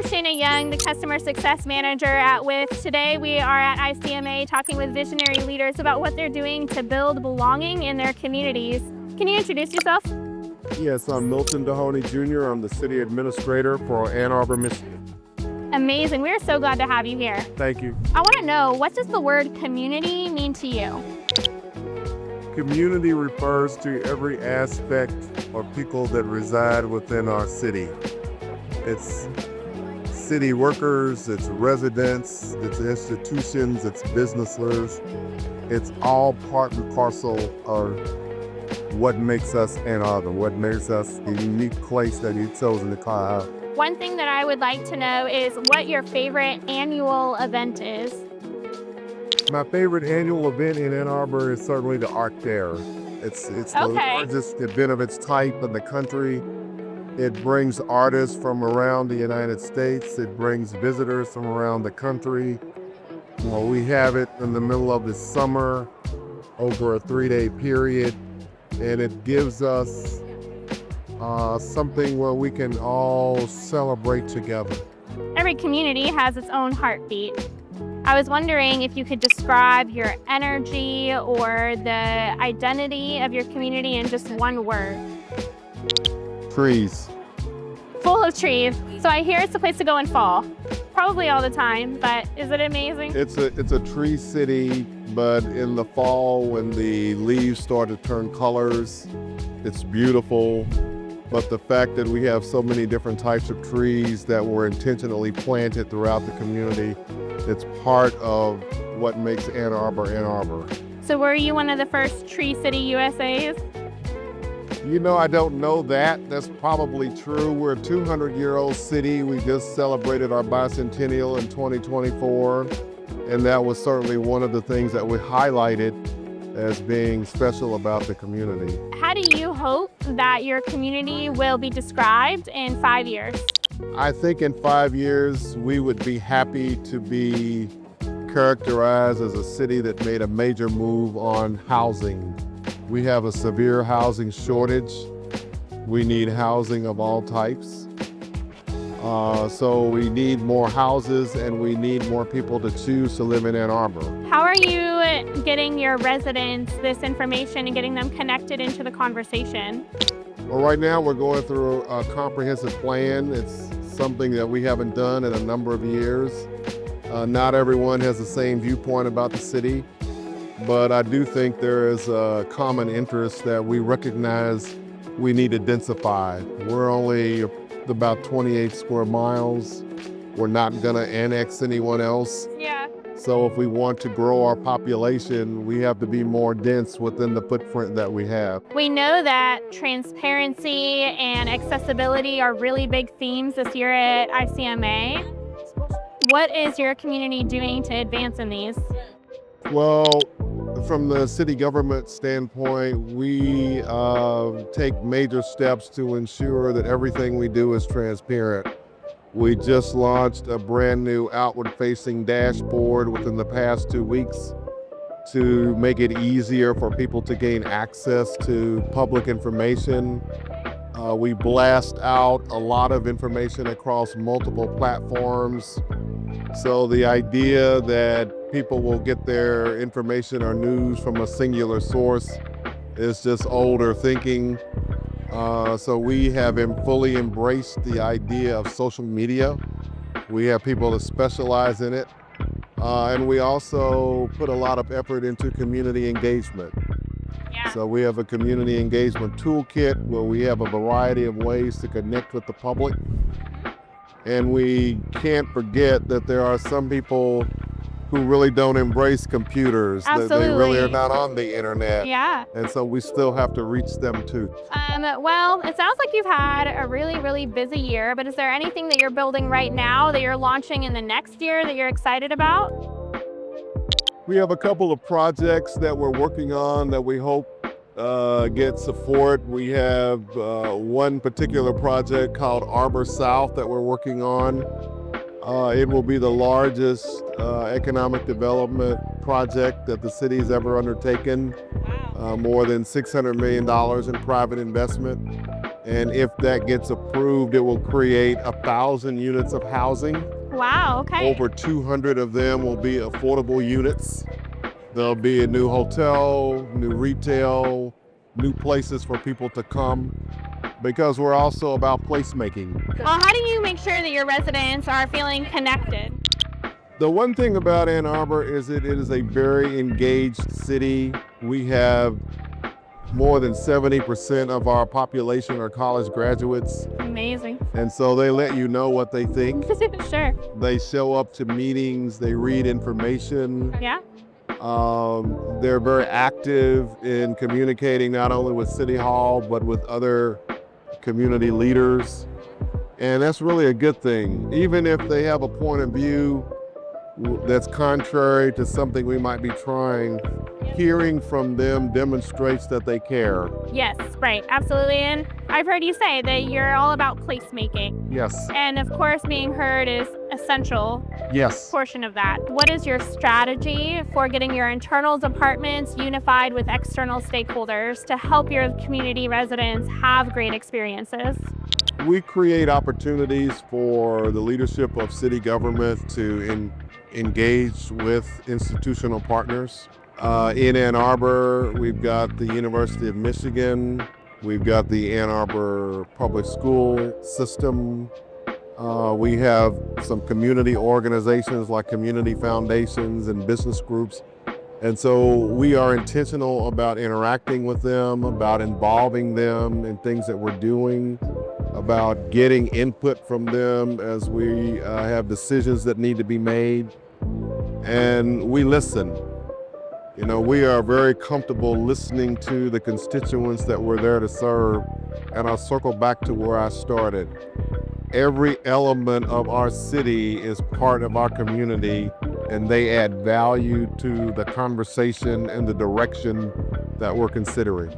Shayna Young, the Customer Success Manager at With. Today we are at ICMA talking with visionary leaders about what they're doing to build belonging in their communities. Can you introduce yourself? Yes, I'm Milton Dohoney Jr. I'm the City Administrator for Ann Arbor, Michigan. Amazing. We're so glad to have you here. Thank you. I want to know, what does the word community mean to you? Community refers to every aspect of people that reside within our city. It's city workers, it's residents, it's institutions, it's businesses. It's all part and parcel of what makes us Ann Arbor, what makes us the unique place that you've chosen to call out. One thing that I would like to know is what your favorite annual event is. My favorite annual event in Ann Arbor is certainly the Art Fair. It's the largest event of its type in the country. It brings artists from around the United States. It brings visitors from around the country. Well, we have it in the middle of the summer over a 3-day period, and it gives us something where we can all celebrate together. Every community has its own heartbeat. I was wondering if you could describe your energy or the identity of your community in just one word. Trees. Full of trees. So I hear it's a place to go in fall. Probably all the time, but is it amazing? It's a tree city, but in the fall when the leaves start to turn colors, it's beautiful. But the fact that we have so many different types of trees that were intentionally planted throughout the community, it's part of what makes Ann Arbor, Ann Arbor. So were you one of the first Tree City USAs? You know, I don't know that. That's probably true. We're a 200-year-old city. We just celebrated our bicentennial in 2024, and that was certainly one of the things that we highlighted as being special about the community. How do you hope that your community will be described in 5 years? I think in 5 years, we would be happy to be characterized as a city that made a major move on housing. We have a severe housing shortage. We need housing of all types. So we need more houses and we need more people to choose to live in Ann Arbor. How are you getting your residents this information and getting them connected into the conversation? Well, right now we're going through a comprehensive plan. It's something that we haven't done in a number of years. Not everyone has the same viewpoint about the city, but I do think there is a common interest that we recognize we need to densify. We're only about 28 square miles. We're not gonna annex anyone else. Yeah. So if we want to grow our population, we have to be more dense within the footprint that we have. We know that transparency and accessibility are really big themes this year at ICMA. What is your community doing to advance in these? Well, from the city government standpoint, we take major steps to ensure that everything we do is transparent. We just launched a brand new outward-facing dashboard within the past 2 weeks to make it easier for people to gain access to public information. We blast out a lot of information across multiple platforms. So the idea that people will get their information or news from a singular source is just older thinking. So we have fully embraced the idea of social media. We have people that specialize in it. And we also put a lot of effort into community engagement. Yeah. So we have a community engagement toolkit where we have a variety of ways to connect with the public. And we can't forget that there are some people who really don't embrace computers. Absolutely. They really are not on the internet. Yeah. And so we still have to reach them too. Well, it sounds like you've had a really, really busy year, but is there anything that you're building right now that you're launching in the next year that you're excited about? We have a couple of projects that we're working on that we hope get support. We have one particular project called Arbor South that we're working on. It will be the largest economic development project that the city's ever undertaken. Wow. More than $600 million in private investment. And if that gets approved, it will create 1,000 units of housing. Wow, okay. Over 200 of them will be affordable units. There'll be a new hotel, new retail, new places for people to come, because we're also about placemaking. Well, how do you make sure that your residents are feeling connected? The one thing about Ann Arbor is that it is a very engaged city. We have more than 70% of our population are college graduates. Amazing. And so they let you know what they think. Sure. They show up to meetings, they read information. Yeah. They're very active in communicating not only with City Hall, but with other community leaders. And that's really a good thing. Even if they have a point of view that's contrary to something we might be trying, hearing from them demonstrates that they care. Yes, right, absolutely. And I've heard you say that you're all about placemaking. Yes. And of course, being heard is essential Yes. portion of that. What is your strategy for getting your internal departments unified with external stakeholders to help your community residents have great experiences? We create opportunities for the leadership of city government to engage with institutional partners. In Ann Arbor, we've got the University of Michigan, we've got the Ann Arbor public school system. We have some community organizations like community foundations and business groups. And so we are intentional about interacting with them, about involving them in things that we're doing, about getting input from them as we have decisions that need to be made. And we listen. You know, we are very comfortable listening to the constituents that we're there to serve. And I'll circle back to where I started. Every element of our city is part of our community, and they add value to the conversation and the direction that we're considering.